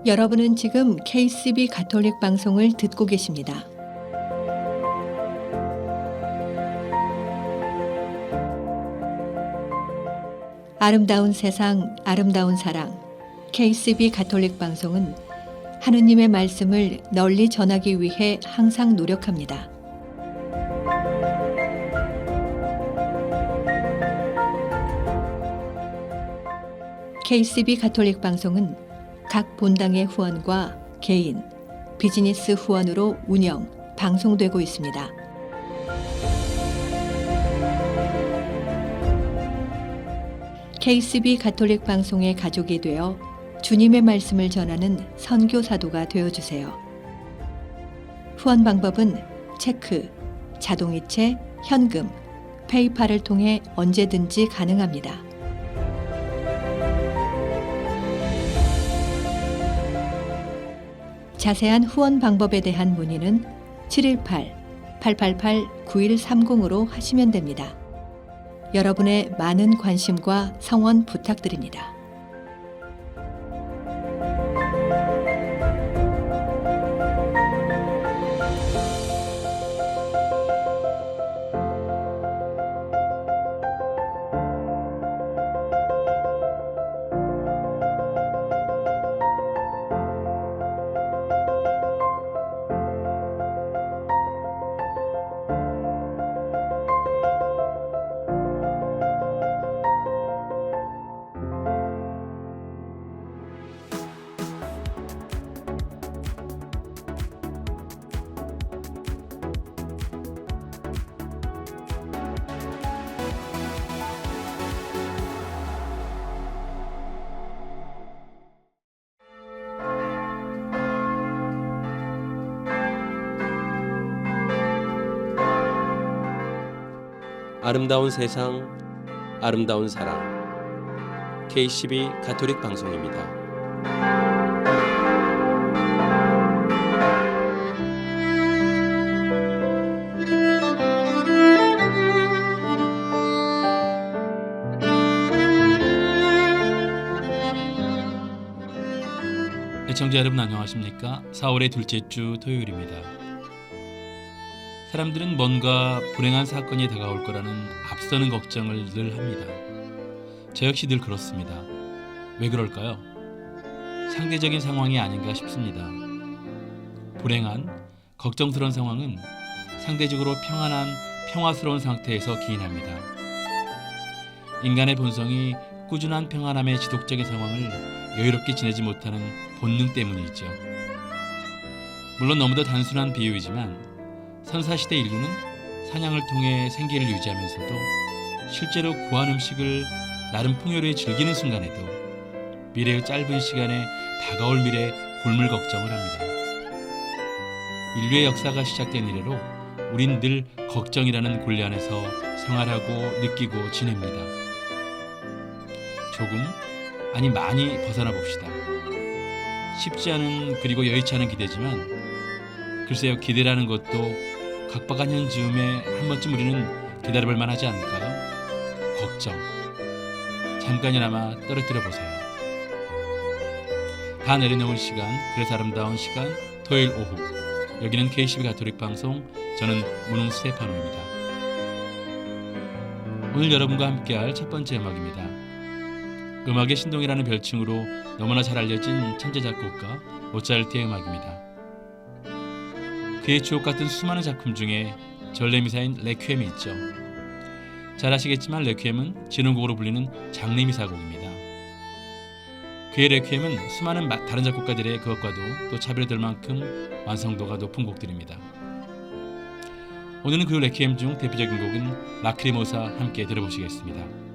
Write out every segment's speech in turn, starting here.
여러분은 지금 KCB 가톨릭 방송을 듣고 계십니다. 아름다운 세상, 아름다운 사랑. KCB 가톨릭 방송은 하느님의 말씀을 널리 전하기 위해 항상 노력합니다. KCB 가톨릭 방송은 각 본당의 후원과 개인, 비즈니스 후원으로 운영, 방송되고 있습니다. KCB 가톨릭 방송의 가족이 되어 주님의 말씀을 전하는 선교사도가 되어주세요. 후원 방법은 체크, 자동이체, 현금, 페이팔을 통해 언제든지 가능합니다. 자세한 후원 방법에 대한 문의는 718-888-9130으로 하시면 됩니다. 여러분의 많은 관심과 성원 부탁드립니다. 아름다운 세상, 아름다운 사랑. KCB 가톨릭 방송입니다. 애청자 여러분 안녕하십니까? 4월의 둘째 주 토요일입니다. 사람들은 뭔가 불행한 사건이 다가올 거라는 앞서는 걱정을 늘 합니다. 저 역시 늘 그렇습니다. 왜 그럴까요? 상대적인 상황이 아닌가 싶습니다. 불행한, 걱정스러운 상황은 상대적으로 평안한, 평화스러운 상태에서 기인합니다. 인간의 본성이 꾸준한 평안함의 지속적인 상황을 여유롭게 지내지 못하는 본능 때문이죠. 물론 너무도 단순한 비유이지만 선사시대 인류는 사냥을 통해 생계를 유지하면서도 실제로 구한 음식을 나름 풍요로이 즐기는 순간에도 미래의 짧은 시간에 다가올 미래 굶을 걱정을 합니다. 인류의 역사가 시작된 이래로 우린 늘 걱정이라는 곤리 안에서 생활하고 느끼고 지냅니다. 조금, 아니 많이 벗어나 봅시다. 쉽지 않은 그리고 여의치 않은 기대지만 글쎄요, 기대라는 것도 각박한 현 즈음에 한 번쯤 우리는 기다려볼 만하지 않을까요? 걱정, 잠깐이나마 떨어뜨려 보세요. 다 내려놓을 시간, 그래서 아름다운 시간, 토요일 오후. 여기는 KCB 가톨릭 방송, 저는 문홍 스테파노입니다. 오늘 여러분과 함께할 첫 번째 음악입니다. 음악의 신동이라는 별칭으로 너무나 잘 알려진 천재 작곡가 모차르트의 음악입니다. 그의 주옥 같은 수많은 작품 중에 전래미사인 레퀴엠이 있죠. 잘 아시겠지만 레퀴엠은 진원곡으로 불리는 장례미사곡입니다. 그의 레퀴엠은 수많은 다른 작곡가들의 그것과도 또 차별될 만큼 완성도가 높은 곡들입니다. 오늘은 그 레퀴엠 중 대표적인 곡은 라크리모사 함께 들어보시겠습니다.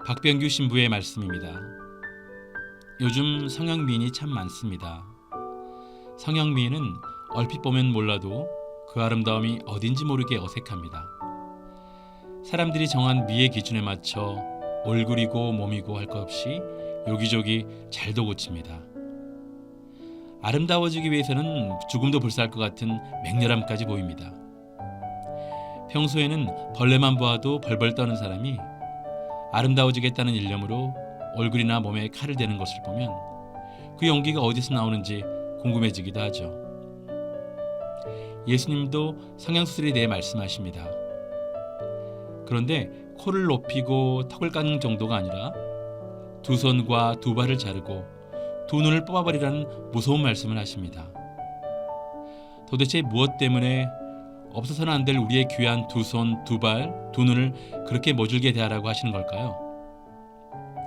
박병규 신부의 말씀입니다. 요즘 성형미인이 참 많습니다. 성형미인은 얼핏 보면 몰라도 그 아름다움이 어딘지 모르게 어색합니다. 사람들이 정한 미의 기준에 맞춰 얼굴이고 몸이고 할 것 없이 여기저기 잘도 고칩니다. 아름다워지기 위해서는 죽음도 불사할 것 같은 맹렬함까지 보입니다. 평소에는 벌레만 보아도 벌벌 떠는 사람이 아름다워지겠다는 일념으로 얼굴이나 몸에 칼을 대는 것을 보면 그 용기가 어디서 나오는지 궁금해지기도 하죠. 예수님도 성형수술에 대해 말씀하십니다. 그런데 코를 높이고 턱을 깎는 정도가 아니라 두 손과 두 발을 자르고 두 눈을 뽑아버리라는 무서운 말씀을 하십니다. 도대체 무엇 때문에 없어서는 안 될 우리의 귀한 두 손, 두 발, 두 눈을 그렇게 모질게 대하라고 하시는 걸까요?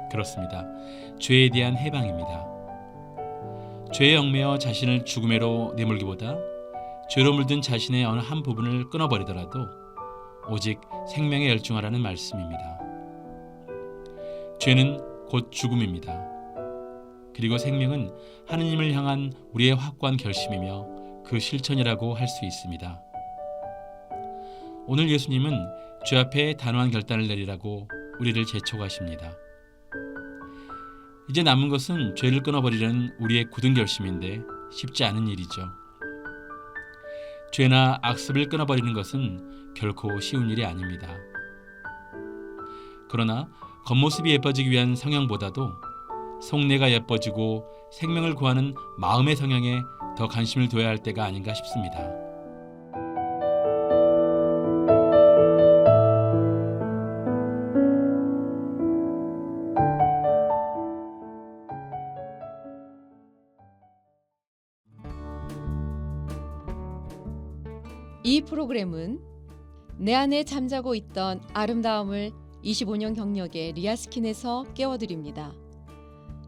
그렇습니다. 죄에 대한 해방입니다. 죄에 얽매여 자신을 죽음에로 내몰기보다 죄로 물든 자신의 어느 한 부분을 끊어버리더라도 오직 생명에 열중하라는 말씀입니다. 죄는 곧 죽음입니다. 그리고 생명은 하느님을 향한 우리의 확고한 결심이며 그 실천이라고 할 수 있습니다. 오늘 예수님은 죄 앞에 단호한 결단을 내리라고 우리를 재촉하십니다. 이제 남은 것은 죄를 끊어버리려는 우리의 굳은 결심인데 쉽지 않은 일이죠. 죄나 악습을 끊어버리는 것은 결코 쉬운 일이 아닙니다. 그러나 겉모습이 예뻐지기 위한 성형보다도 속내가 예뻐지고 생명을 구하는 마음의 성형에 더 관심을 둬야 할 때가 아닌가 싶습니다. 이 프로그램은 내 안에 잠자고 있던 아름다움을 25년 경력의 리아스킨에서 깨워드립니다.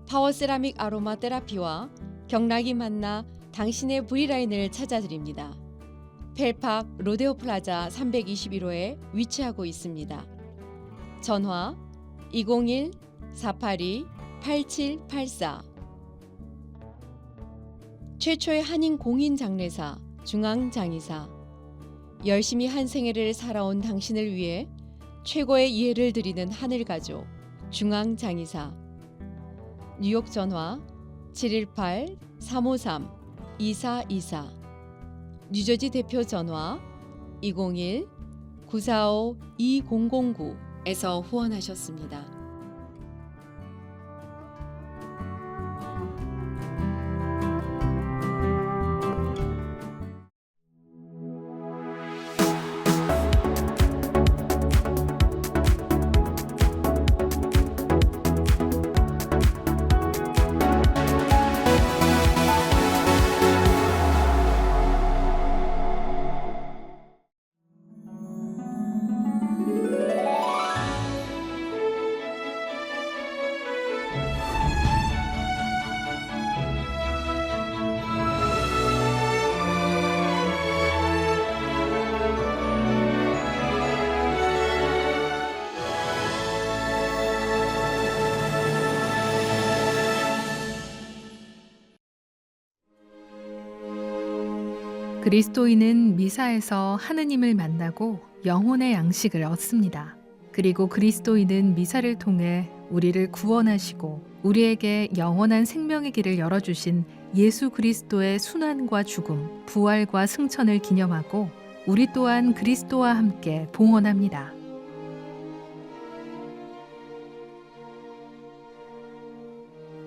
파워세라믹 아로마 테라피와 경락이 만나 당신의 V라인을 찾아드립니다. 펠팍 로데오 플라자 321호에 위치하고 있습니다. 전화 201-482-8784. 최초의 한인 공인 장례사 중앙장의사. 열심히 한 생애를 살아온 당신을 위해 최고의 이해를 드리는 하늘가족 중앙장의사. 뉴욕 전화 718-353-2424. 뉴저지 대표 전화 201-945-2009에서 후원하셨습니다. 그리스도인은 미사에서 하느님을 만나고 영혼의 양식을 얻습니다. 그리고 그리스도인은 미사를 통해 우리를 구원하시고 우리에게 영원한 생명의 길을 열어주신 예수 그리스도의 순환과 죽음, 부활과 승천을 기념하고 우리 또한 그리스도와 함께 봉헌합니다.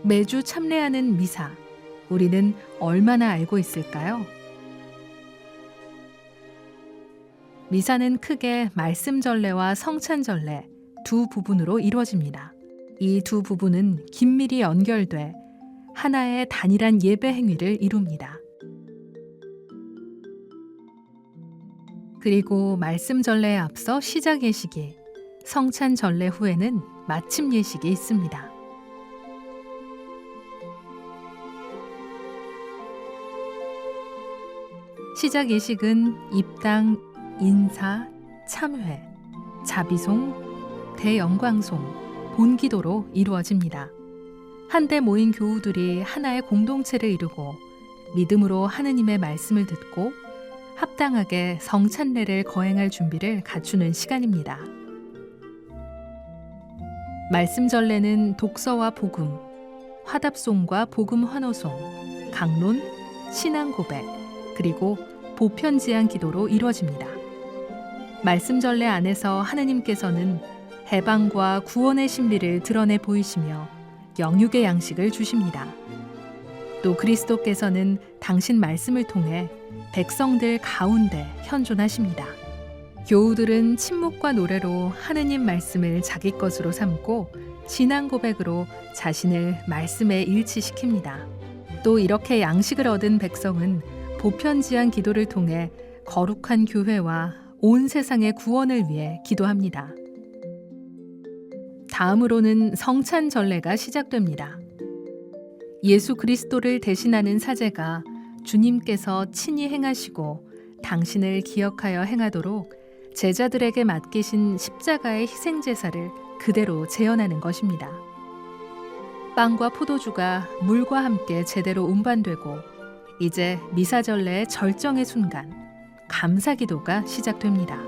매주 참례하는 미사, 우리는 얼마나 알고 있을까요? 미사는 크게 말씀전례와 성찬전례 두 부분으로 이루어집니다. 이 두 부분은 긴밀히 연결돼 하나의 단일한 예배 행위를 이룹니다. 그리고 말씀전례에 앞서 시작 예식이, 성찬전례 후에는 마침 예식이 있습니다. 시작 예식은 입당, 인사, 참회, 자비송, 대영광송, 본기도로 이루어집니다. 한데 모인 교우들이 하나의 공동체를 이루고 믿음으로 하느님의 말씀을 듣고 합당하게 성찬례를 거행할 준비를 갖추는 시간입니다. 말씀 전례는 독서와 복음, 화답송과 복음 환호송, 강론, 신앙 고백, 그리고 보편지향 기도로 이루어집니다. 말씀 전례 안에서 하느님께서는 해방과 구원의 신비를 드러내 보이시며 영육의 양식을 주십니다. 또 그리스도께서는 당신 말씀을 통해 백성들 가운데 현존하십니다. 교우들은 침묵과 노래로 하느님 말씀을 자기 것으로 삼고 신앙 고백으로 자신을 말씀에 일치시킵니다. 또 이렇게 양식을 얻은 백성은 보편지향 기도를 통해 거룩한 교회와 온 세상의 구원을 위해 기도합니다. 다음으로는 성찬 전례가 시작됩니다. 예수 그리스도를 대신하는 사제가 주님께서 친히 행하시고 당신을 기억하여 행하도록 제자들에게 맡기신 십자가의 희생제사를 그대로 재현하는 것입니다. 빵과 포도주가 물과 함께 제대로 운반되고 이제 미사전례의 절정의 순간, 감사기도가 시작됩니다.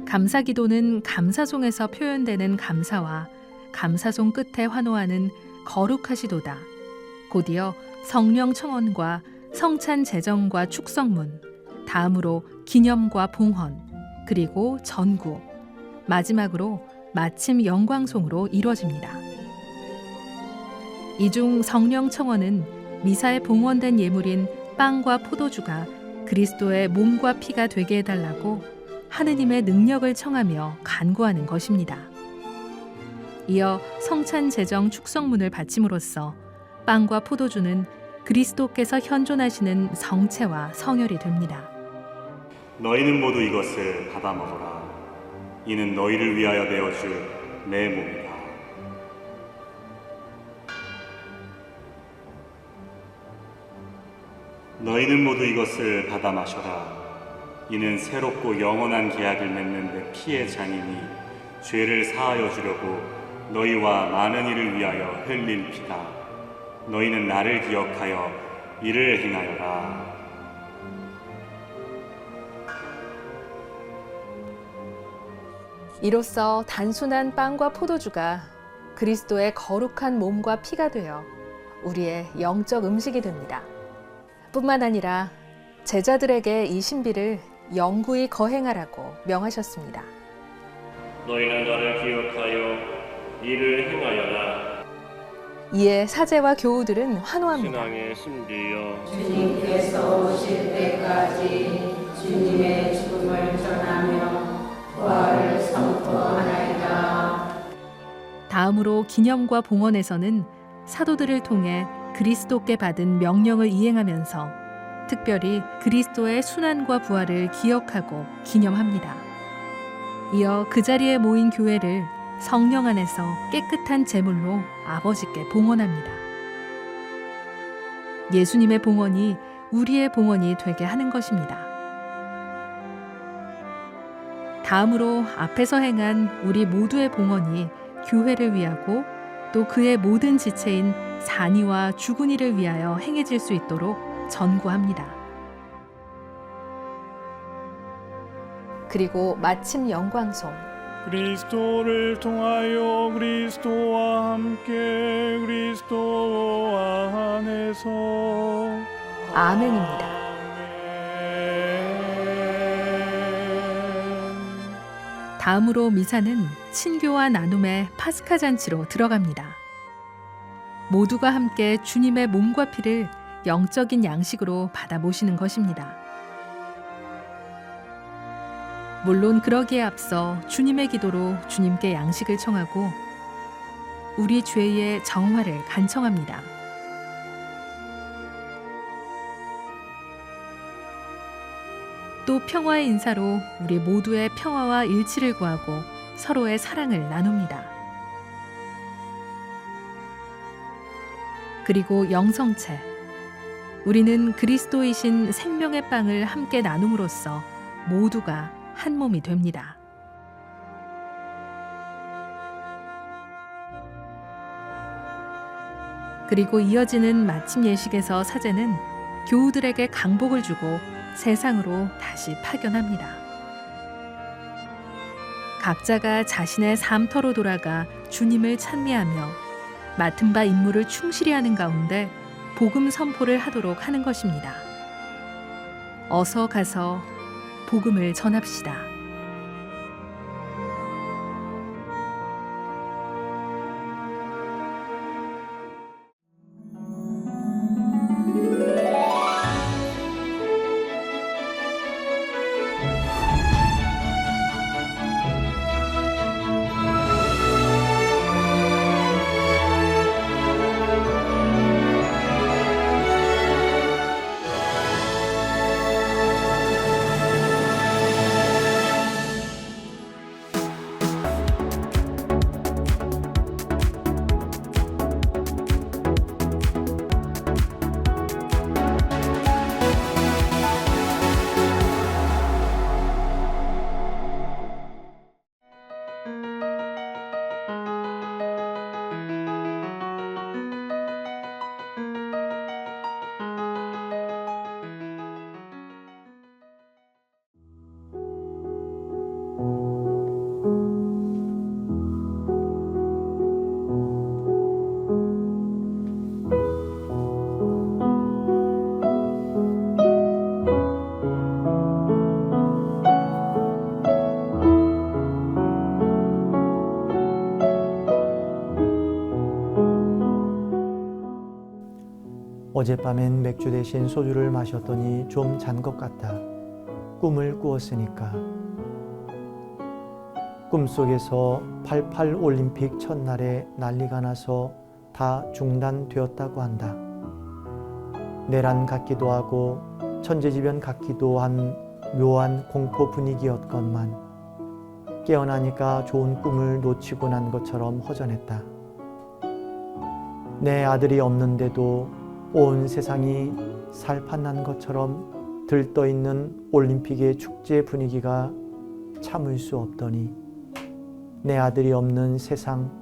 감사기도는 감사송에서 표현되는 감사와 감사송 끝에 환호하는 거룩하시도다, 곧이어 성령 청원과 성찬 제정과 축성문, 다음으로 기념과 봉헌, 그리고 전구, 마지막으로 마침 영광송으로 이루어집니다. 이 중 성령 청원은 미사에 봉헌된 예물인 빵과 포도주가 그리스도의 몸과 피가 되게 해달라고 하느님의 능력을 청하며 간구하는 것입니다. 이어 성찬 제정 축성문을 바침으로써 빵과 포도주는 그리스도께서 현존하시는 성체와 성혈이 됩니다. 너희는 모두 이것을 받아 먹어라. 이는 너희를 위하여 내어줄 내 몸이다. 너희는 모두 이것을 받아 마셔라. 이는 새롭고 영원한 계약을 맺는 내 피의 잔이니 죄를 사하여 주려고 너희와 많은 이를 위하여 흘릴 피다. 너희는 나를 기억하여 이를 행하여라. 이로써 단순한 빵과 포도주가 그리스도의 거룩한 몸과 피가 되어 우리의 영적 음식이 됩니다. 뿐만 아니라 제자들에게 이 신비를 영구히 거행하라고 명하셨습니다. 너희는 나를 기억하여 이를 행하여라. 이에 사제와 교우들은 환호합니다. 신앙의 신비여, 주님께서 오실 때까지 주님의 죽음을 전하며 부활을 선포하나이다. 다음으로 기념과 봉헌에서는 사도들을 통해 그리스도께 받은 명령을 이행하면서 특별히 그리스도의 순환과 부활을 기억하고 기념합니다. 이어 그 자리에 모인 교회를 성령 안에서 깨끗한 제물로 아버지께 봉헌합니다. 예수님의 봉헌이 우리의 봉헌이 되게 하는 것입니다. 다음으로 앞에서 행한 우리 모두의 봉헌이 교회를 위하고 또 그의 모든 지체인 산이와 주군이를 위하여 행해질 수 있도록 전구합니다. 그리고 마침 영광송, 그리스도를 통하여 그리스도와 함께 그리스도와 안에서 아멘입니다. 다음으로 미사는 친교와 나눔의 파스카 잔치로 들어갑니다. 모두가 함께 주님의 몸과 피를 영적인 양식으로 받아 모시는 것입니다. 물론 그러기에 앞서 주님의 기도로 주님께 양식을 청하고 우리 죄의 정화를 간청합니다. 또 평화의 인사로 우리 모두의 평화와 일치를 구하고 서로의 사랑을 나눕니다. 그리고 영성체, 우리는 그리스도이신 생명의 빵을 함께 나눔으로써 모두가 한 몸이 됩니다. 그리고 이어지는 마침 예식에서 사제는 교우들에게 강복을 주고 세상으로 다시 파견합니다. 각자가 자신의 삶터로 돌아가 주님을 찬미하며 맡은 바 임무를 충실히 하는 가운데 복음 선포를 하도록 하는 것입니다. 어서 가서 복음을 전합시다. 어젯밤엔 맥주 대신 소주를 마셨더니 좀 잔 것 같다. 꿈을 꾸었으니까. 꿈속에서 88 올림픽 첫날에 난리가 나서 다 중단되었다고 한다. 내란 같기도 하고 천재지변 같기도 한 묘한 공포 분위기였건만 깨어나니까 좋은 꿈을 놓치고 난 것처럼 허전했다. 내 아들이 없는데도 온 세상이 살판난 것처럼 들떠있는 올림픽의 축제 분위기가 참을 수 없더니 내 아들이 없는 세상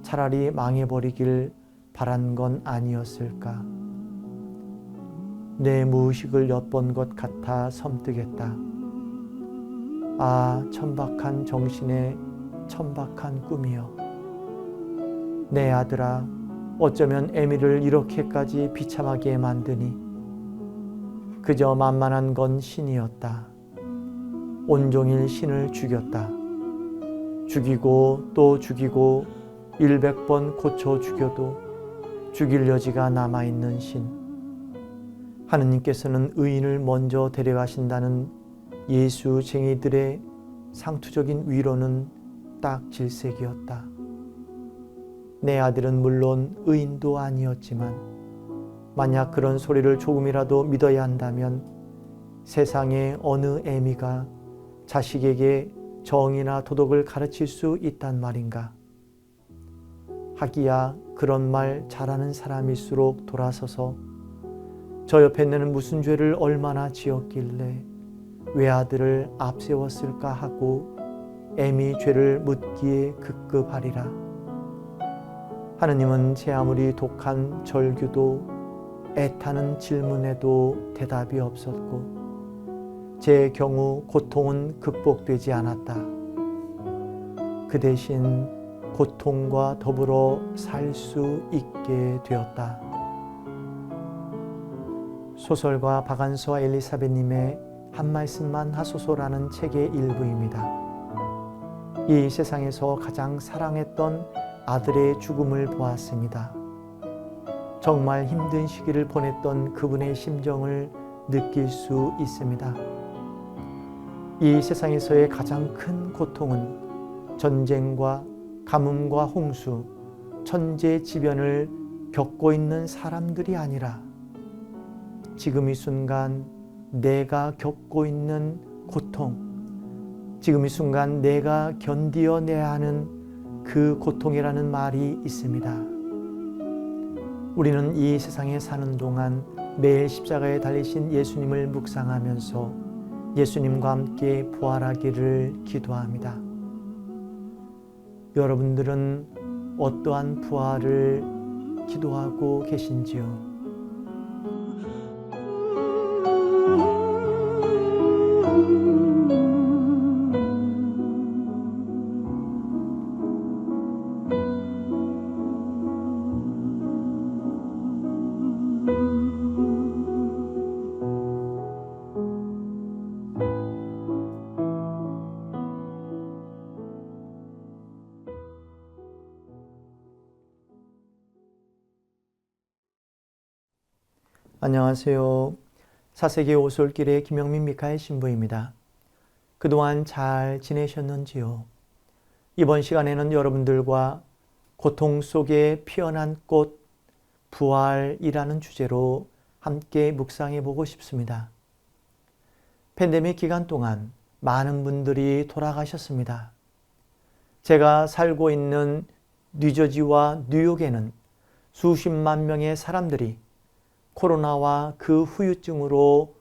차라리 망해버리길 바란 건 아니었을까. 내 무의식을 엿본 것 같아 섬뜩했다. 아, 천박한 정신의 천박한 꿈이여. 내 아들아, 어쩌면 애미를 이렇게까지 비참하게 만드니 그저 만만한 건 신이었다. 온종일 신을 죽였다. 죽이고 또 죽이고 100번 고쳐 죽여도 죽일 여지가 남아있는 신. 하느님께서는 의인을 먼저 데려가신다는 예수쟁이들의 상투적인 위로는 딱 질색이었다. 내 아들은 물론 의인도 아니었지만 만약 그런 소리를 조금이라도 믿어야 한다면 세상의 어느 애미가 자식에게 정의나 도덕을 가르칠 수 있단 말인가. 하기야 그런 말 잘하는 사람일수록 돌아서서 저 옆에 내는 무슨 죄를 얼마나 지었길래 외아들을 앞세웠을까 하고 애미 죄를 묻기에 급급하리라. 하느님은 제 아무리 독한 절규도 애타는 질문에도 대답이 없었고 제 경우 고통은 극복되지 않았다. 그 대신 고통과 더불어 살 수 있게 되었다. 소설가 박안서와 엘리사벳님의 한 말씀만 하소서라는 책의 일부입니다. 이 세상에서 가장 사랑했던 아들의 죽음을 보았습니다. 정말 힘든 시기를 보냈던 그분의 심정을 느낄 수 있습니다. 이 세상에서의 가장 큰 고통은 전쟁과 가뭄과 홍수, 천재지변을 겪고 있는 사람들이 아니라 지금 이 순간 내가 겪고 있는 고통, 지금 이 순간 내가 견디어내야 하는 그 고통이라는 말이 있습니다. 우리는 이 세상에 사는 동안 매일 십자가에 달리신 예수님을 묵상하면서 예수님과 함께 부활하기를 기도합니다. 여러분들은 어떠한 부활을 기도하고 계신지요? 안녕하세요. 사세기 오솔길의 김영민 미카엘 신부입니다. 그동안 잘 지내셨는지요? 이번 시간에는 여러분들과 고통 속에 피어난 꽃, 부활이라는 주제로 함께 묵상해 보고 싶습니다. 팬데믹 기간 동안 많은 분들이 돌아가셨습니다. 제가 살고 있는 뉴저지와 뉴욕에는 수십만 명의 사람들이 코로나와 그 후유증으로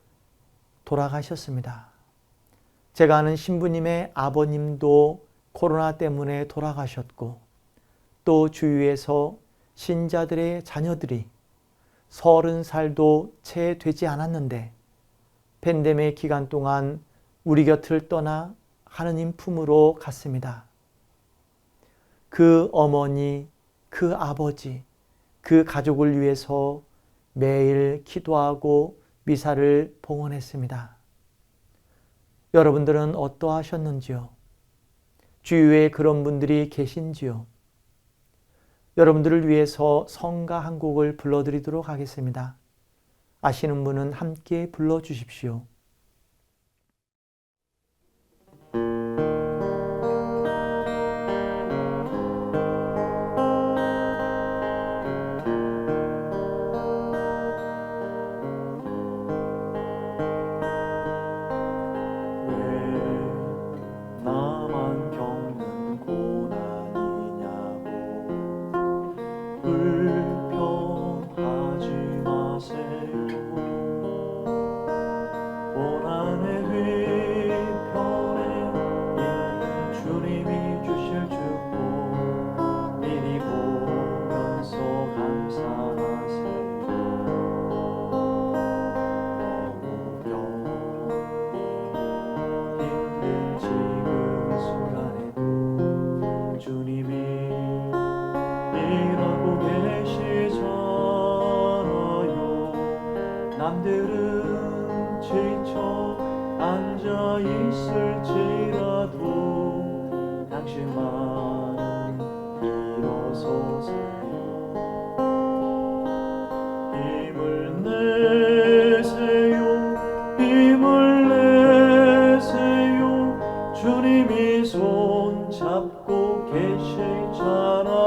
돌아가셨습니다. 제가 아는 신부님의 아버님도 코로나 때문에 돌아가셨고, 또 주위에서 신자들의 자녀들이 30살도 채 되지 않았는데 팬데믹 기간 동안 우리 곁을 떠나 하느님 품으로 갔습니다. 그 어머니, 그 아버지, 그 가족을 위해서 매일 기도하고 미사를 봉헌했습니다. 여러분들은 어떠하셨는지요? 주위에 그런 분들이 계신지요? 여러분들을 위해서 성가 한 곡을 불러드리도록 하겠습니다. 아시는 분은 함께 불러주십시오. 남들은 지쳐 앉아 있을지라도 당신만은 일어서세요. 힘을 내세요. 힘을 내세요. 주님이 손 잡고 계시잖아요.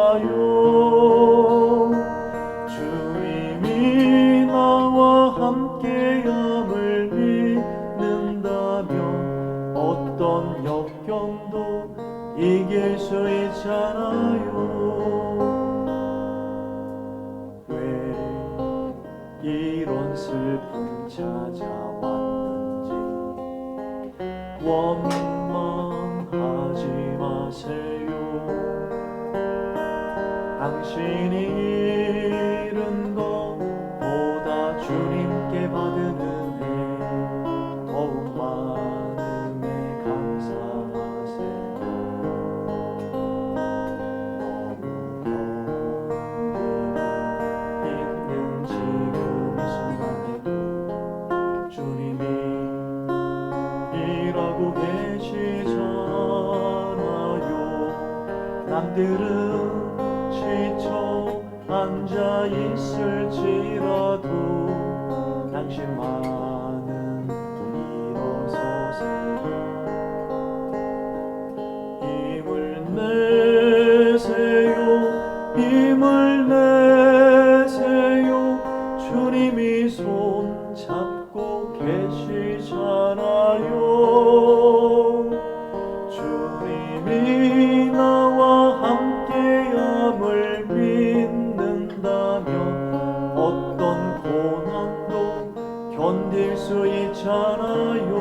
함께함을 믿는다면 어떤 역경도 이길 수 있잖아요. 왜 이런 슬픔 찾아왔는지 원망하지 마세요. 당신이 잃은 것보다 주님께 받은 은혜 더욱 많음에 감사하세요. 너무 힘든 지금 이 순간에도 주님이 일하고 계시잖아요. 남들은 지쳐 앉아 있을지라도 당신만은 일어서세요. 힘을 내세요. 힘을 내세요. 주님이 손 잡고 계시잖아요. 주님이 나와 함께함을 믿는다면 어떤 고난도 견딜 수 있잖아요.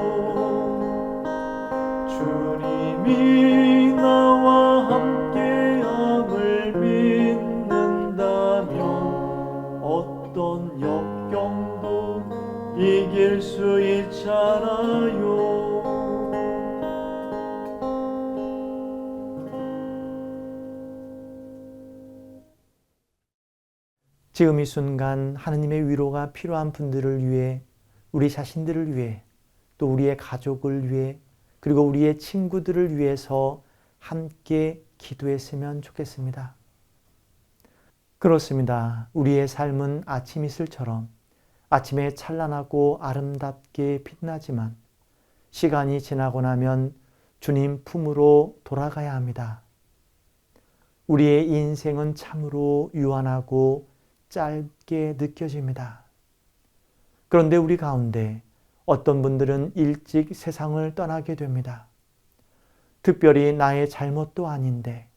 주님이 나와 함께함을 믿는다면 지금 이 순간 하느님의 위로가 필요한 분들을 위해, 우리 자신들을 위해, 또 우리의 가족을 위해, 그리고 우리의 친구들을 위해서 함께 기도했으면 좋겠습니다. 그렇습니다. 우리의 삶은 아침 이슬처럼 아침에 찬란하고 아름답게 빛나지만 시간이 지나고 나면 주님 품으로 돌아가야 합니다. 우리의 인생은 참으로 유한하고 짧게 느껴집니다. 그런데 우리 가운데 어떤 분들은 일찍 세상을 떠나게 됩니다. 특별히 나의 잘못도 아닌데,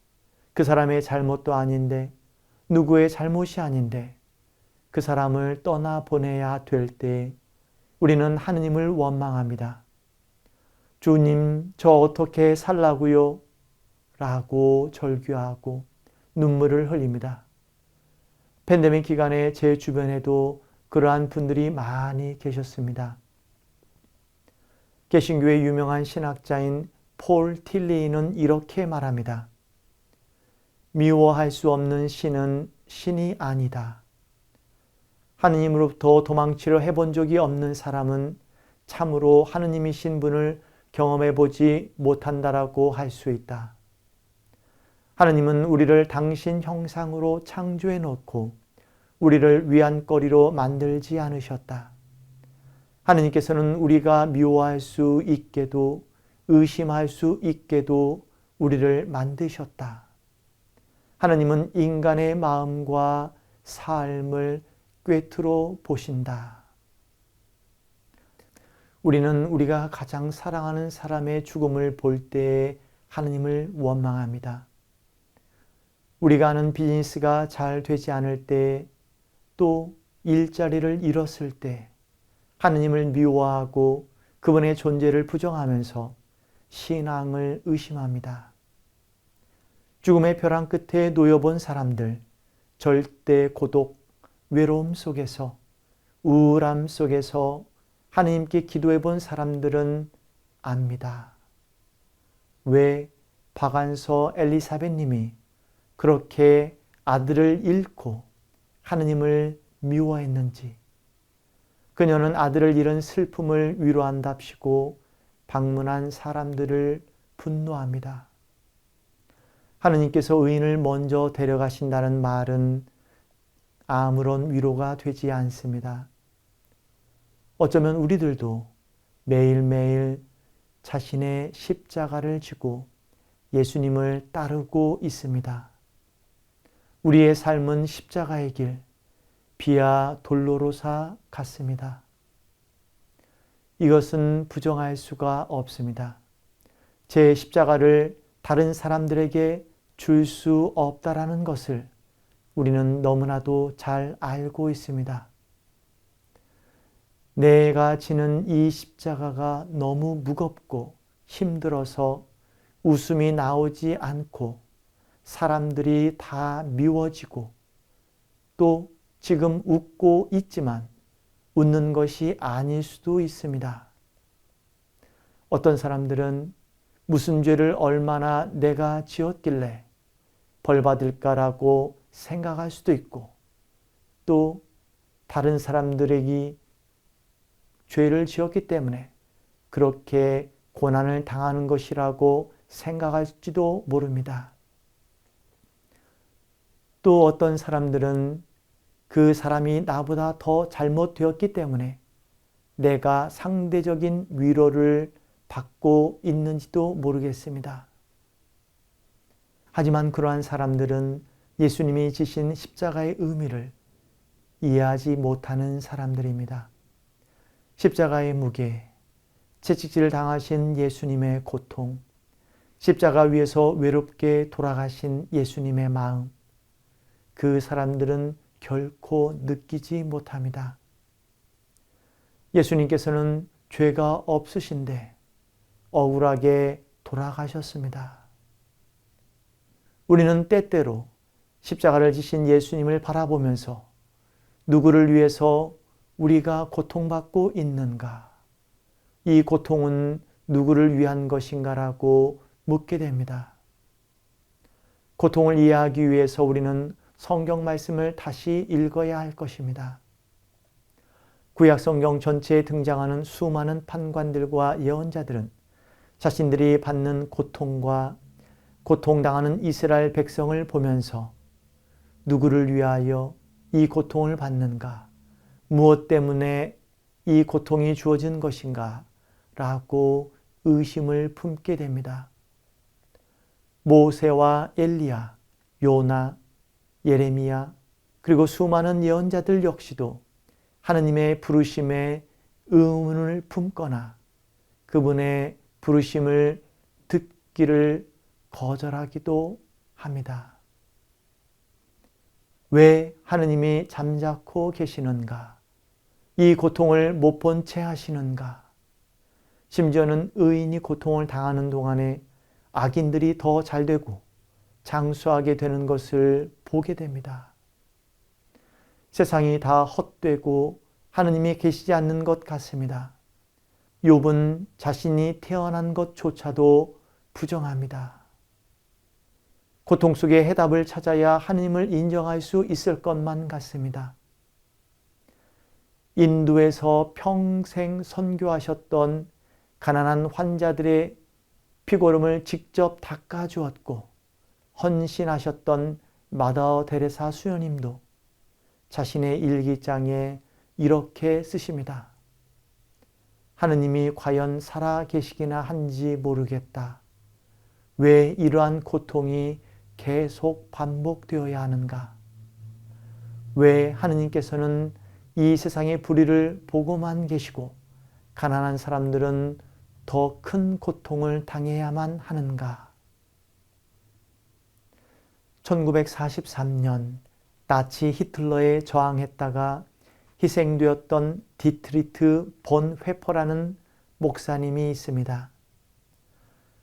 그 사람의 잘못도 아닌데, 누구의 잘못이 아닌데 그 사람을 떠나보내야 될 때 우리는 하느님을 원망합니다. 주님, 저 어떻게 살라고요? 라고 절규하고 눈물을 흘립니다. 팬데믹 기간에 제 주변에도 그러한 분들이 많이 계셨습니다. 개신교의 유명한 신학자인 폴 틸리는 이렇게 말합니다. 미워할 수 없는 신은 신이 아니다. 하느님으로부터 도망치려 해본 적이 없는 사람은 참으로 하느님이신 분을 경험해 보지 못한다라고 할 수 있다. 하느님은 우리를 당신 형상으로 창조해 놓고 우리를 위안거리로 만들지 않으셨다. 하느님께서는 우리가 미워할 수 있게도 의심할 수 있게도 우리를 만드셨다. 하느님은 인간의 마음과 삶을 꿰뚫어 보신다. 우리는 우리가 가장 사랑하는 사람의 죽음을 볼 때에 하느님을 원망합니다. 우리가 하는 비즈니스가 잘 되지 않을 때, 또 일자리를 잃었을 때 하느님을 미워하고 그분의 존재를 부정하면서 신앙을 의심합니다. 죽음의 벼랑 끝에 놓여본 사람들, 절대 고독, 외로움 속에서, 우울함 속에서 하느님께 기도해 본 사람들은 압니다. 왜 박완서 엘리사벳 님이 그렇게 아들을 잃고 하느님을 미워했는지, 그녀는 아들을 잃은 슬픔을 위로한답시고 방문한 사람들을 분노합니다. 하느님께서 의인을 먼저 데려가신다는 말은 아무런 위로가 되지 않습니다. 어쩌면 우리들도 매일매일 자신의 십자가를 지고 예수님을 따르고 있습니다. 우리의 삶은 십자가의 길, 비아 돌로로사 같습니다. 이것은 부정할 수가 없습니다. 제 십자가를 다른 사람들에게 줄 수 없다라는 것을 우리는 너무나도 잘 알고 있습니다. 내가 지는 이 십자가가 너무 무겁고 힘들어서 웃음이 나오지 않고 사람들이 다 미워지고 또 지금 웃고 있지만 웃는 것이 아닐 수도 있습니다. 어떤 사람들은 무슨 죄를 얼마나 내가 지었길래 벌 받을까라고 생각할 수도 있고, 또 다른 사람들에게 죄를 지었기 때문에 그렇게 고난을 당하는 것이라고 생각할지도 모릅니다. 또 어떤 사람들은 그 사람이 나보다 더 잘못되었기 때문에 내가 상대적인 위로를 받고 있는지도 모르겠습니다. 하지만 그러한 사람들은 예수님이 지신 십자가의 의미를 이해하지 못하는 사람들입니다. 십자가의 무게, 채찍질 당하신 예수님의 고통, 십자가 위에서 외롭게 돌아가신 예수님의 마음, 그 사람들은 결코 느끼지 못합니다. 예수님께서는 죄가 없으신데 억울하게 돌아가셨습니다. 우리는 때때로 십자가를 지신 예수님을 바라보면서 누구를 위해서 우리가 고통받고 있는가? 이 고통은 누구를 위한 것인가라고 묻게 됩니다. 고통을 이해하기 위해서 우리는 성경 말씀을 다시 읽어야 할 것입니다. 구약 성경 전체에 등장하는 수많은 판관들과 예언자들은 자신들이 받는 고통과 고통당하는 이스라엘 백성을 보면서 누구를 위하여 이 고통을 받는가? 무엇 때문에 이 고통이 주어진 것인가? 라고 의심을 품게 됩니다. 모세와 엘리야, 요나, 예레미야, 그리고 수많은 예언자들 역시도 하느님의 부르심에 의문을 품거나 그분의 부르심을 듣기를 거절하기도 합니다. 왜 하느님이 잠자코 계시는가? 이 고통을 못 본 채 하시는가? 심지어는 의인이 고통을 당하는 동안에 악인들이 더 잘되고 장수하게 되는 것을 보게 됩니다. 세상이 다 헛되고 하느님이 계시지 않는 것 같습니다. 욥은 자신이 태어난 것조차도 부정합니다. 고통 속에 해답을 찾아야 하느님을 인정할 수 있을 것만 같습니다. 인도에서 평생 선교하셨던 가난한 환자들의 피고름을 직접 닦아주었고 헌신하셨던 마더 데레사 수녀님도 자신의 일기장에 이렇게 쓰십니다. 하느님이 과연 살아 계시기나 한지 모르겠다. 왜 이러한 고통이 계속 반복되어야 하는가? 왜 하느님께서는 이 세상의 불의를 보고만 계시고 가난한 사람들은 더 큰 고통을 당해야만 하는가? 1943년 나치 히틀러에 저항했다가 희생되었던 디트리트 본 회퍼라는 목사님이 있습니다.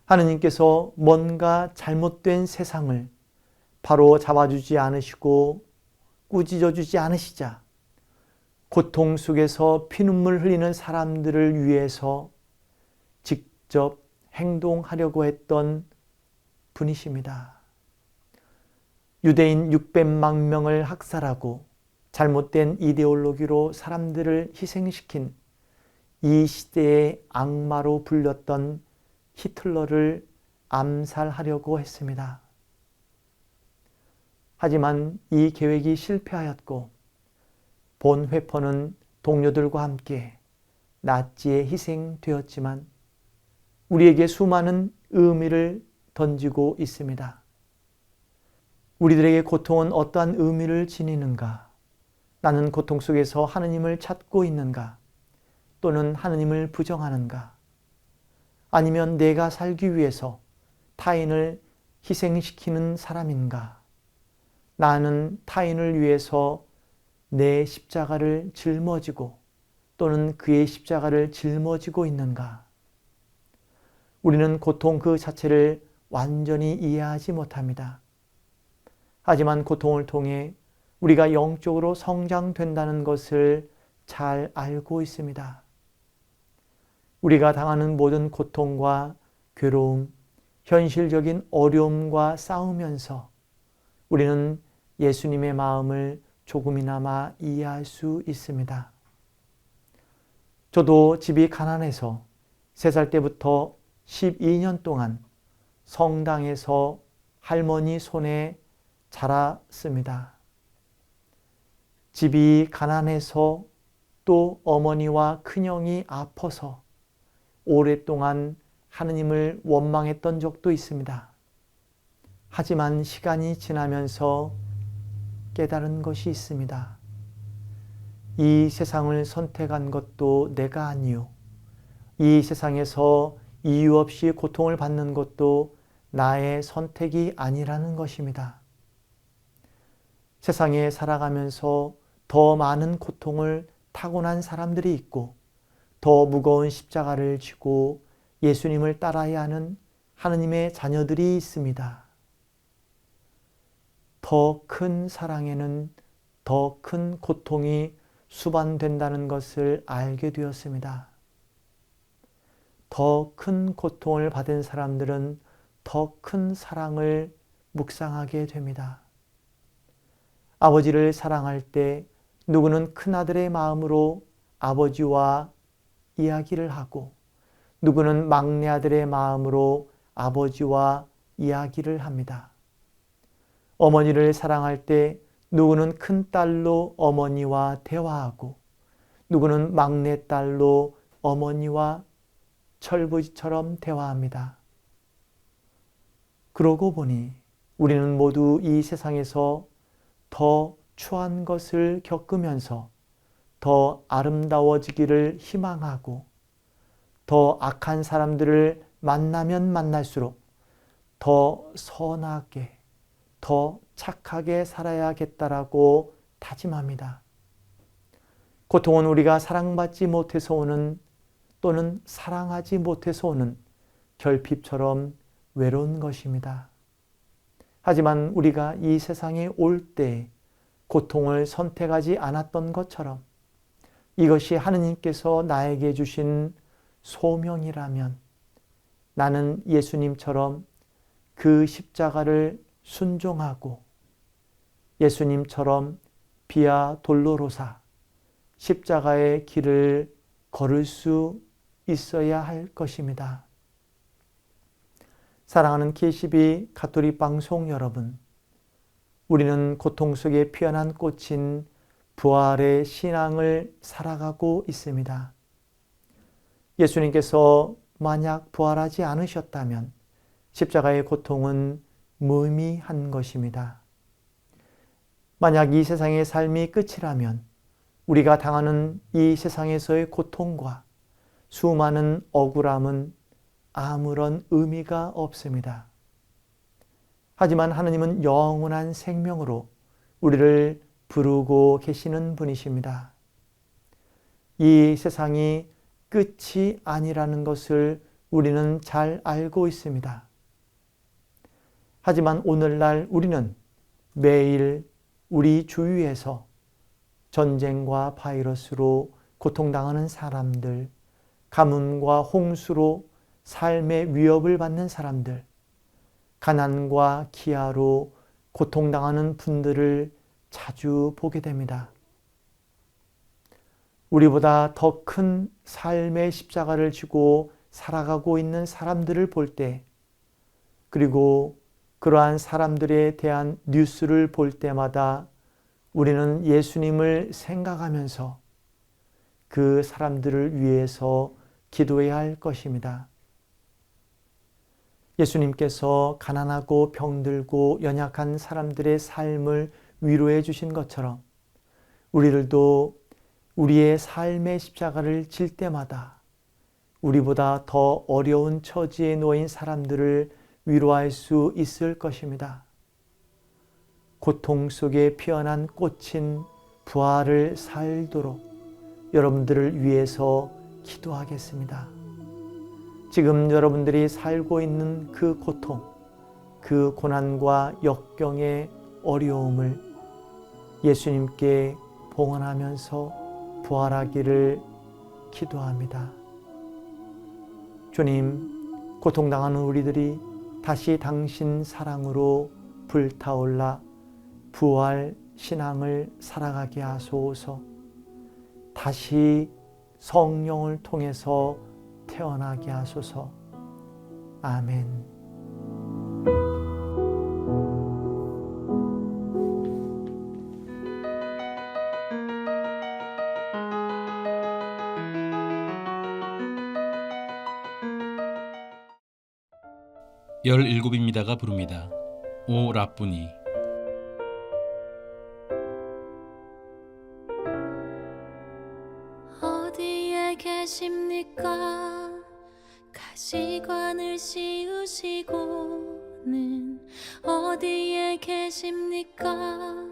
하느님께서 뭔가 잘못된 세상을 바로 잡아주지 않으시고 꾸짖어주지 않으시자 고통 속에서 피눈물 흘리는 사람들을 위해서 직접 행동하려고 했던 분이십니다. 유대인 600만 명을 학살하고 잘못된 이데올로기로 사람들을 희생시킨 이 시대의 악마로 불렸던 히틀러를 암살하려고 했습니다. 하지만 이 계획이 실패하였고 본 회퍼는 동료들과 함께 나치에 희생되었지만 우리에게 수많은 의미를 던지고 있습니다. 우리들에게 고통은 어떠한 의미를 지니는가? 나는 고통 속에서 하느님을 찾고 있는가? 또는 하느님을 부정하는가? 아니면 내가 살기 위해서 타인을 희생시키는 사람인가? 나는 타인을 위해서 내 십자가를 짊어지고 또는 그의 십자가를 짊어지고 있는가? 우리는 고통 그 자체를 완전히 이해하지 못합니다. 하지만 고통을 통해 우리가 영적으로 성장된다는 것을 잘 알고 있습니다. 우리가 당하는 모든 고통과 괴로움, 현실적인 어려움과 싸우면서 우리는 예수님의 마음을 조금이나마 이해할 수 있습니다. 저도 집이 가난해서 3살 때부터 12년 동안 성당에서 할머니 손에 자랐습니다. 집이 가난해서 또 어머니와 큰형이 아파서 오랫동안 하느님을 원망했던 적도 있습니다. 하지만 시간이 지나면서 깨달은 것이 있습니다. 이 세상을 선택한 것도 내가 아니요. 이 세상에서 이유 없이 고통을 받는 것도 나의 선택이 아니라는 것입니다. 세상에 살아가면서 더 많은 고통을 타고난 사람들이 있고 더 무거운 십자가를 지고 예수님을 따라야 하는 하느님의 자녀들이 있습니다. 더 큰 사랑에는 더 큰 고통이 수반된다는 것을 알게 되었습니다. 더 큰 고통을 받은 사람들은 더 큰 사랑을 묵상하게 됩니다. 아버지를 사랑할 때 누구는 큰아들의 마음으로 아버지와 이야기를 하고 누구는 막내 아들의 마음으로 아버지와 이야기를 합니다. 어머니를 사랑할 때 누구는 큰딸로 어머니와 대화하고 누구는 막내딸로 어머니와 철부지처럼 대화합니다. 그러고 보니 우리는 모두 이 세상에서 더 추한 것을 겪으면서 더 아름다워지기를 희망하고 더 악한 사람들을 만나면 만날수록 더 선하게, 더 착하게 살아야겠다라고 다짐합니다. 고통은 우리가 사랑받지 못해서 오는 또는 사랑하지 못해서 오는 결핍처럼 외로운 것입니다. 하지만 우리가 이 세상에 올 때 고통을 선택하지 않았던 것처럼 이것이 하느님께서 나에게 주신 소명이라면 나는 예수님처럼 그 십자가를 순종하고 예수님처럼 비아 돌로로사 십자가의 길을 걸을 수 있어야 할 것입니다. 사랑하는 K12 가톨릭 방송 여러분, 우리는 고통 속에 피어난 꽃인 부활의 신앙을 살아가고 있습니다. 예수님께서 만약 부활하지 않으셨다면 십자가의 고통은 무의미한 것입니다. 만약 이 세상의 삶이 끝이라면 우리가 당하는 이 세상에서의 고통과 수많은 억울함은 아무런 의미가 없습니다. 하지만 하느님은 영원한 생명으로 우리를 부르고 계시는 분이십니다. 이 세상이 끝이 아니라는 것을 우리는 잘 알고 있습니다. 하지만 오늘날 우리는 매일 우리 주위에서 전쟁과 바이러스로 고통당하는 사람들, 가뭄과 홍수로 삶의 위협을 받는 사람들, 가난과 기아로 고통당하는 분들을 자주 보게 됩니다. 우리보다 더 큰 삶의 십자가를 지고 살아가고 있는 사람들을 볼 때, 그리고 그러한 사람들에 대한 뉴스를 볼 때마다 우리는 예수님을 생각하면서 그 사람들을 위해서 기도해야 할 것입니다. 예수님께서 가난하고 병들고 연약한 사람들의 삶을 위로해 주신 것처럼 우리들도 우리의 삶의 십자가를 질 때마다 우리보다 더 어려운 처지에 놓인 사람들을 위로할 수 있을 것입니다. 고통 속에 피어난 꽃인 부활을 살도록 여러분들을 위해서 기도하겠습니다. 지금 여러분들이 살고 있는 그 고통, 그 고난과 역경의 어려움을 예수님께 봉헌하면서 부활하기를 기도합니다. 주님, 고통당하는 우리들이 다시 당신 사랑으로 불타올라 부활 신앙을 살아가게 하소서. 다시 성령을 통해서 태어나게 하소서. 아멘. 열일곱입니다가 부릅니다. 오 라쁘니. 어디에 계십니까? 가시관을 씌우시고는 어디에 계십니까?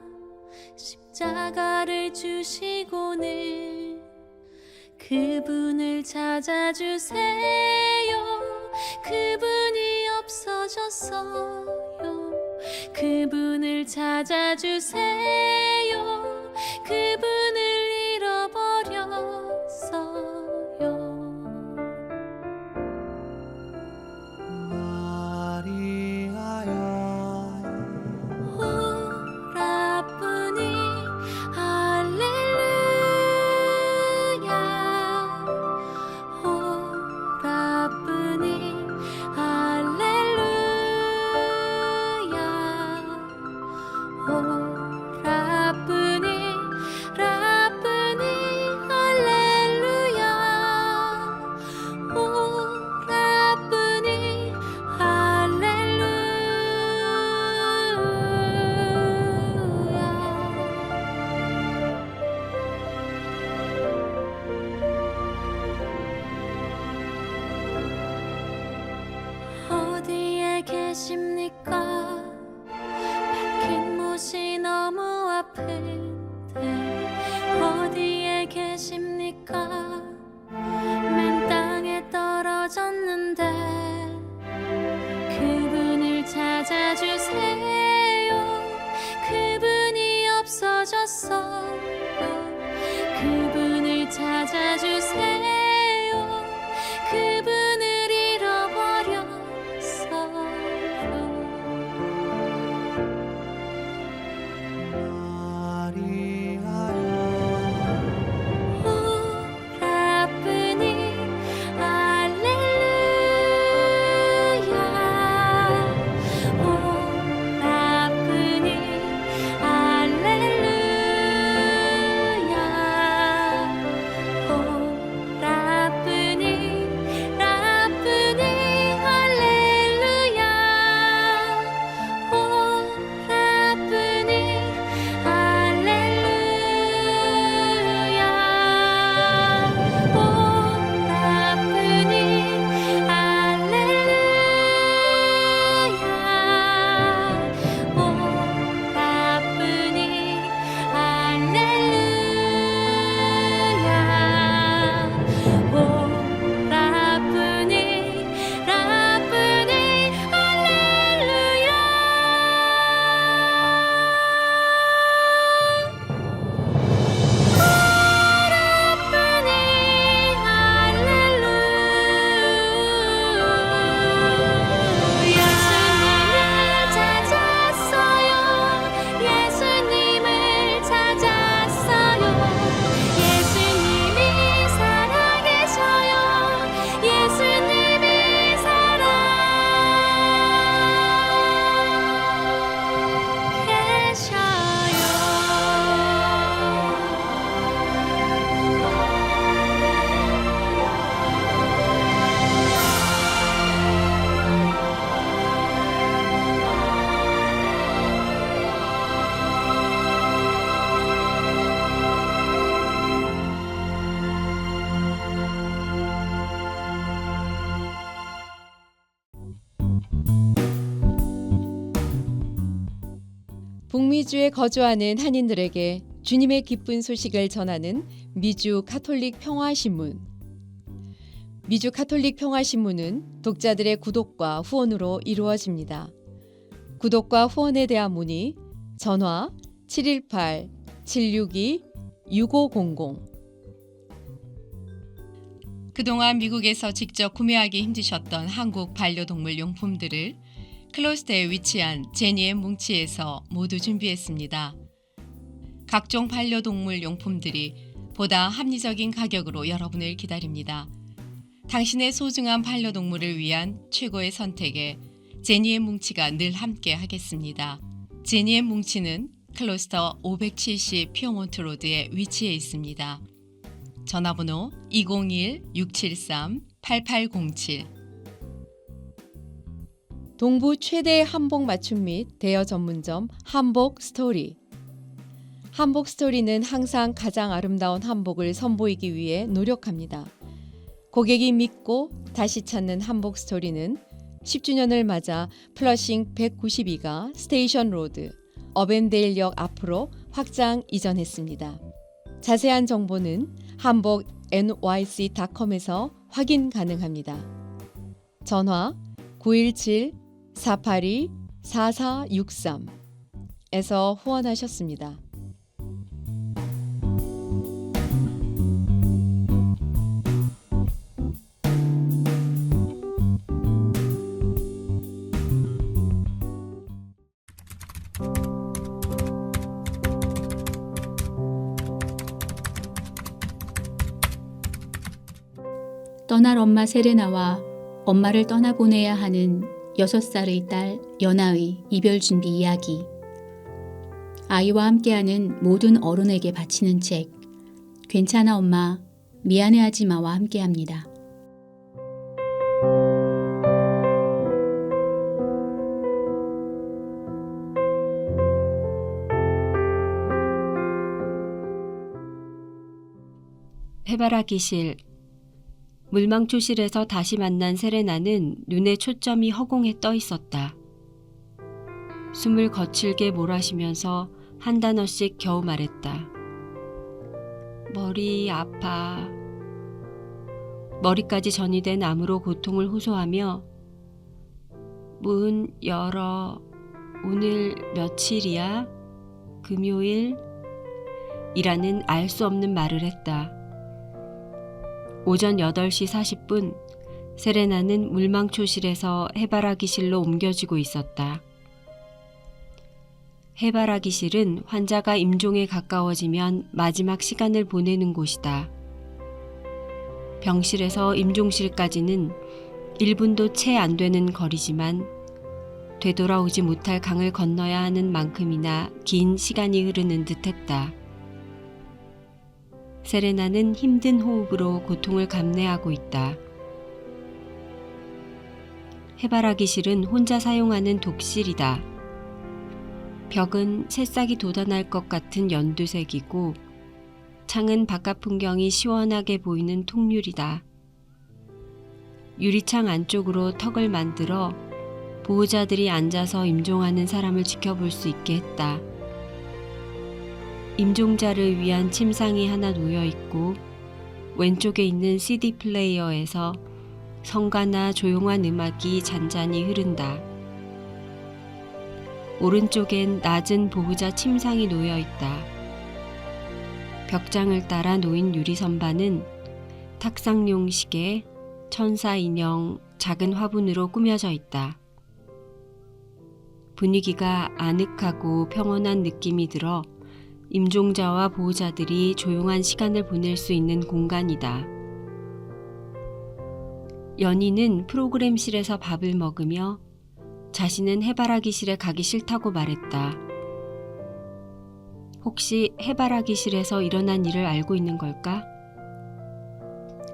십자가를 주시고는 그분을 찾아주세요. 그분이 없어졌어요. 그분을 찾아주세요. 그분을 잃어버렸어요. 마리아야 오라쁘니 라쁘니 할렐루야 오 라쁘니 할렐루야 어디에 계십니까 박힌 못이 너무 아픈데 어디에 계십니까 맨 땅에 떨어졌는데 그분을 찾아주세요 그분이 없어졌어요 그분을 찾아주세요 그분을 잃어버렸어요 라쁘니 할렐루야 오 라쁘니 할렐루야 오 라쁘니 할렐루야 오 라쁘니 할렐루야 오 라쁘니 할렐루야 오 라쁘니 할렐루야 오 라쁘니 예수님을 찾았어요 예수님이 살아계셔요 예수님이 북미주에 거주하는 한인들에게 주님의 기쁜 소식을 전하는 미주 가톨릭 평화신문. 미주 가톨릭 평화신문은 독자들의 구독과 후원으로 이루어집니다. 구독과 후원에 대한 문의 전화 718-762-6500. 그동안 미국에서 직접 구매하기 힘드셨던 한국 반려동물 용품들을 클로스터에 위치한 제니의 뭉치에서 모두 준비했습니다. 각종 반려동물 용품들이 보다 합리적인 가격으로 여러분을 기다립니다. 당신의 소중한 반려동물을 위한 최고의 선택에 제니의 뭉치가 늘 함께 하겠습니다. 제니의 뭉치는 클로스터 570 피어몬트 로드에 위치해 있습니다. 전화번호 201-673-8807. 동부 최대 한복 맞춤 및 대여 전문점 한복 스토리. 한복 스토리는 항상 가장 아름다운 한복을 선보이기 위해 노력합니다. 고객이 믿고 다시 찾는 한복 스토리는 10주년을 맞아 플러싱 192가 스테이션 로드, 어벤데일역 앞으로 확장 이전했습니다. 자세한 정보는 한복 nyc.com에서 확인 가능합니다. 전화 917-482-4463에서 후원하셨습니다. 떠날 엄마 세레나와 엄마를 떠나보내야 하는 6살의 딸 연아의 이별 준비 이야기. 아이와 함께하는 모든 어른에게 바치는 책 괜찮아 엄마, 미안해하지 마와 함께합니다. 해바라기실. 물망초실에서 다시 만난 세레나는 눈에 초점이 허공에 떠 있었다. 숨을 거칠게 몰아쉬면서 한 단어씩 겨우 말했다. 머리 아파. 머리까지 전이된 암으로 고통을 호소하며 문 열어. 오늘 며칠이야? 금요일? 이라는 알 수 없는 말을 했다. 오전 8시 40분 세레나는 물망초실에서 해바라기실로 옮겨지고 있었다. 해바라기실은 환자가 임종에 가까워지면 마지막 시간을 보내는 곳이다. 병실에서 임종실까지는 1분도 채 안 되는 거리지만 되돌아오지 못할 강을 건너야 하는 만큼이나 긴 시간이 흐르는 듯했다. 세레나는 힘든 호흡으로 고통을 감내하고 있다. 해바라기실은 혼자 사용하는 독실이다. 벽은 새싹이 돋아날 것 같은 연두색이고 창은 바깥 풍경이 시원하게 보이는 통유리다. 유리창 안쪽으로 턱을 만들어 보호자들이 앉아서 임종하는 사람을 지켜볼 수 있게 했다. 임종자를 위한 침상이 하나 놓여 있고 왼쪽에 있는 CD 플레이어에서 성가나 조용한 음악이 잔잔히 흐른다. 오른쪽엔 낮은 보호자 침상이 놓여 있다. 벽장을 따라 놓인 유리 선반은 탁상용 시계, 천사 인형, 작은 화분으로 꾸며져 있다. 분위기가 아늑하고 평온한 느낌이 들어 임종자와 보호자들이 조용한 시간을 보낼 수 있는 공간이다. 연희는 프로그램실에서 밥을 먹으며 자신은 해바라기실에 가기 싫다고 말했다. 혹시 해바라기실에서 일어난 일을 알고 있는 걸까?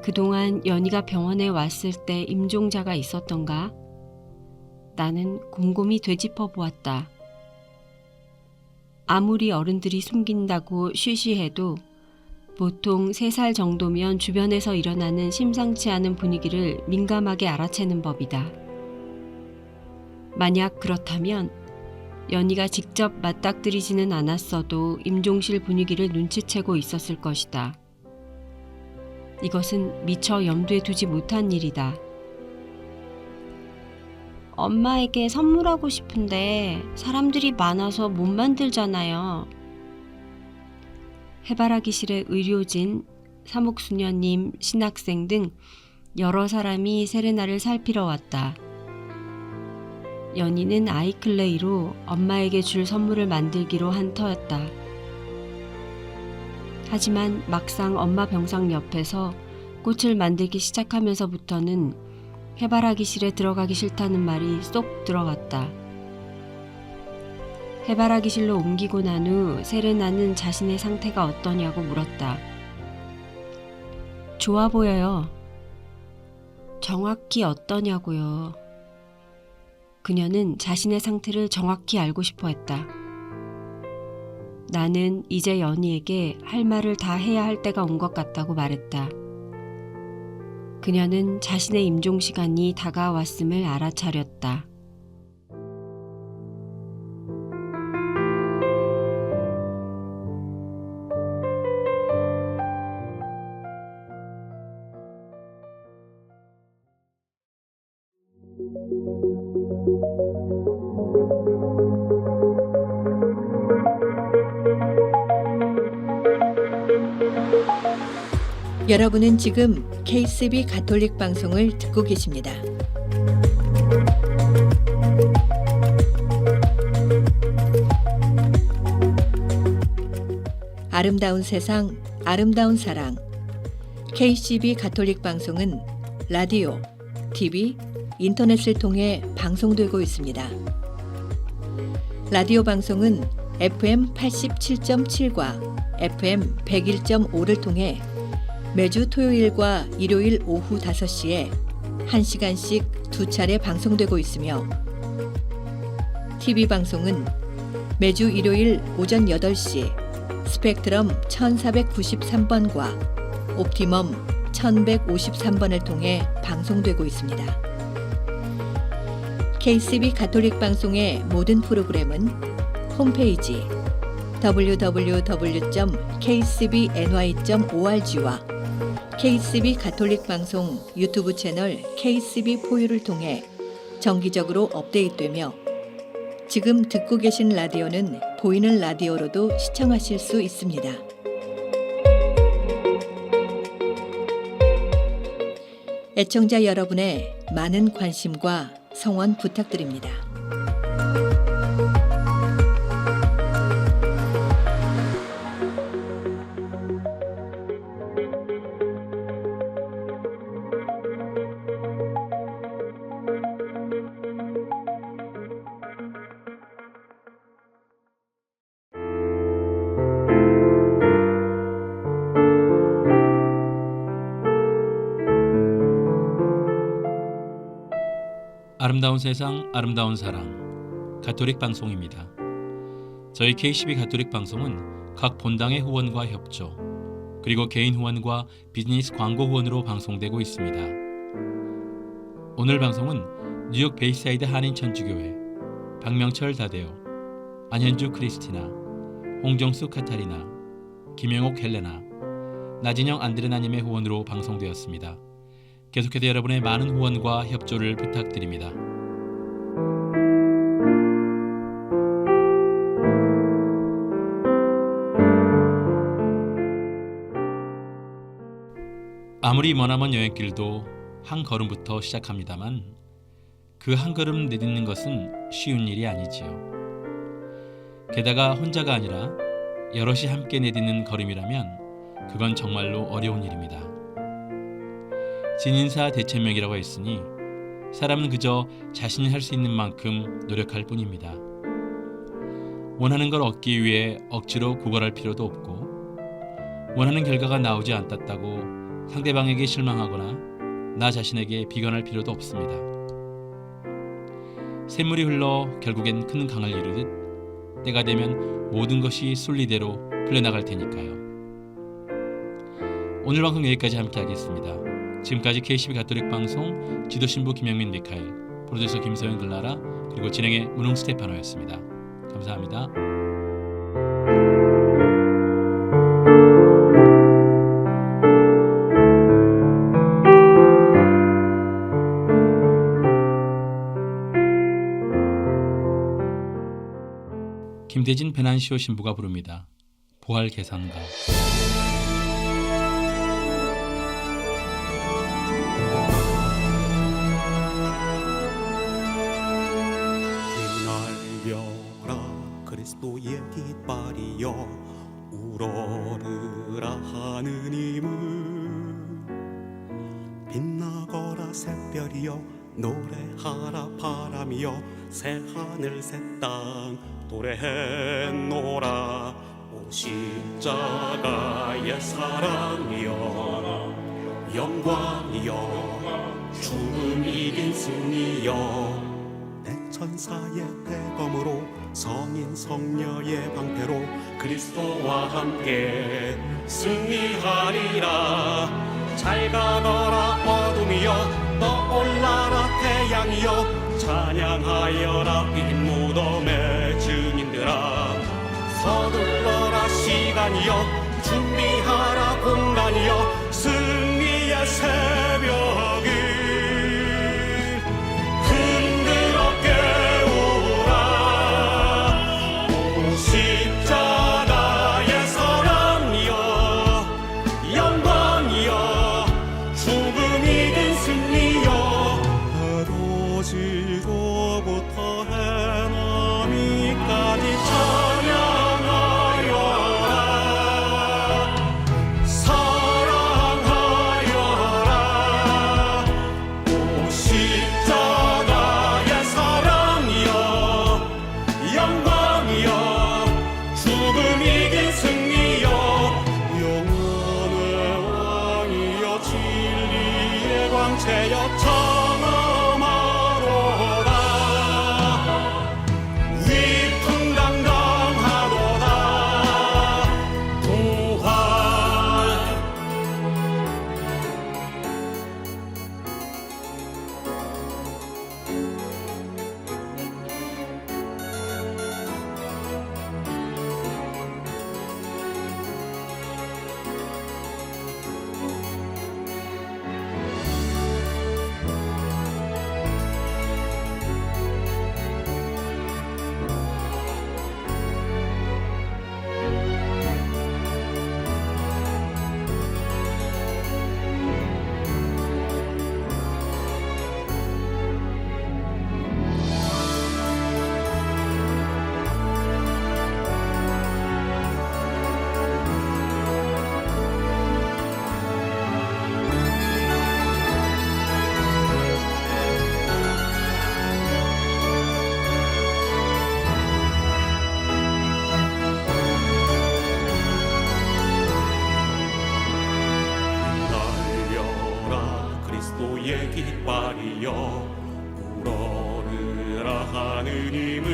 그동안 연희가 병원에 왔을 때 임종자가 있었던가? 나는 곰곰이 되짚어 보았다. 아무리 어른들이 숨긴다고 쉬쉬해도 보통 3살 정도면 주변에서 일어나는 심상치 않은 분위기를 민감하게 알아채는 법이다. 만약 그렇다면 연희가 직접 맞닥뜨리지는 않았어도 임종실 분위기를 눈치채고 있었을 것이다. 이것은 미처 염두에 두지 못한 일이다. 엄마에게 선물하고 싶은데 사람들이 많아서 못 만들잖아요. 해바라기실의 의료진, 사목수녀님, 신학생 등 여러 사람이 세레나를 살피러 왔다. 연희는 아이클레이로 엄마에게 줄 선물을 만들기로 한 터였다. 하지만 막상 엄마 병상 옆에서 꽃을 만들기 시작하면서부터는 해바라기실에 들어가기 싫다는 말이 쏙 들어갔다. 해바라기실로 옮기고 난 후 세레나는 자신의 상태가 어떠냐고 물었다. 좋아 보여요. 정확히 어떠냐고요. 그녀는 자신의 상태를 정확히 알고 싶어 했다. 나는 이제 연희에게 할 말을 다 해야 할 때가 온 것 같다고 말했다. 그녀는 자신의 임종 시간이 다가왔음을 알아차렸다. 여러분은 지금 KCB 가톨릭 방송을 듣고 계십니다. 아름다운 세상, 아름다운 사랑. KCB 가톨릭 방송은 라디오, TV, 인터넷을 통해 방송되고 있습니다. 라디오 방송은 FM 87.7과 FM 101.5를 통해 매주 토요일과 일요일 오후 5시에 1시간씩 2차례 방송되고 있으며 TV 방송은 매주 일요일 오전 8시 스펙트럼 1493번과 옵티멈 1153번을 통해 방송되고 있습니다. KCB 가톨릭 방송의 모든 프로그램은 홈페이지 www.kcbny.org와 KCB 가톨릭 방송 유튜브 채널 KCB4U를 통해 정기적으로 업데이트되며 지금 듣고 계신 라디오는 보이는 라디오로도 시청하실 수 있습니다. 애청자 여러분의 많은 관심과 성원 부탁드립니다. 아름다운 세상, 아름다운 사랑, 가톨릭 방송입니다. 저희 KCB 가톨릭 방송은 각 본당의 후원과 협조, 그리고 개인 후원과 비즈니스 광고 후원으로 방송되고 있습니다. 오늘 방송은 뉴욕 베이사이드 한인천주교회, 박명철 다데오, 안현주 크리스티나, 홍정수 카타리나, 김영옥 헬레나, 나진영 안드레나님의 후원으로 방송되었습니다. 계속해서 여러분의 많은 후원과 협조를 부탁드립니다. 아무리 머나먼 여행길도 한 걸음부터 시작합니다만 그 한 걸음 내딛는 것은 쉬운 일이 아니지요. 게다가 혼자가 아니라 여럿이 함께 내딛는 걸음이라면 그건 정말로 어려운 일입니다. 진인사 대천명이라고 했으니 사람은 그저 자신이 할 수 있는 만큼 노력할 뿐입니다. 원하는 걸 얻기 위해 억지로 구걸할 필요도 없고 원하는 결과가 나오지 않았다고 상대방에게 실망하거나 나 자신에게 비관할 필요도 없습니다. 샘물이 흘러 결국엔 큰 강을 이루듯 때가 되면 모든 것이 순리대로 풀려나갈 테니까요. 오늘 방송 여기까지 함께 하겠습니다. 지금까지 KCB 가톨릭 방송 지도신부 김영민 미카엘, 프로듀서 김서영 글라라, 그리고 진행의 문홍 스테파노였습니다. 감사합니다. 김대진 베난시오 신부가 부릅니다. 부활 계산가. 그리스도의 깃발이여 우러르라 하느님은 빛나거라 샛별이여 노래하라 바람이여 새하늘 새땅 노래해노라 오 십자가의 사랑이여 영광이여 죽음 이긴 승리여 천사의 대검으로 성인 성녀의 방패로 그리스도와 함께 승리하리라. 잘 가너라 어둠이여 떠올라라 태양이여 찬양하여라 빈 무덤의 증인들아. 서둘러라 시간이여 준비하라 공간이여 승리의 새벽을 십자가의 사랑이여 영광이여 죽음 이긴 승리여 해돋이로부터 해남이까지 찬양하여라. 깃발이여 우러르라 하느님을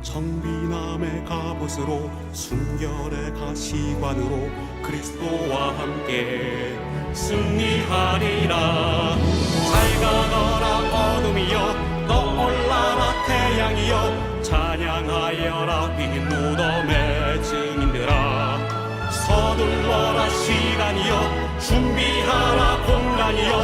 정비남의 갑옷으로 순결의 가시관으로 그리스도와 함께 승리하리라. 잘가거라 어둠이여 떠올라라 태양이여 찬양하여라 빈 무덤의 증인들아. 서둘러라 시간이여 준비하라 공간이여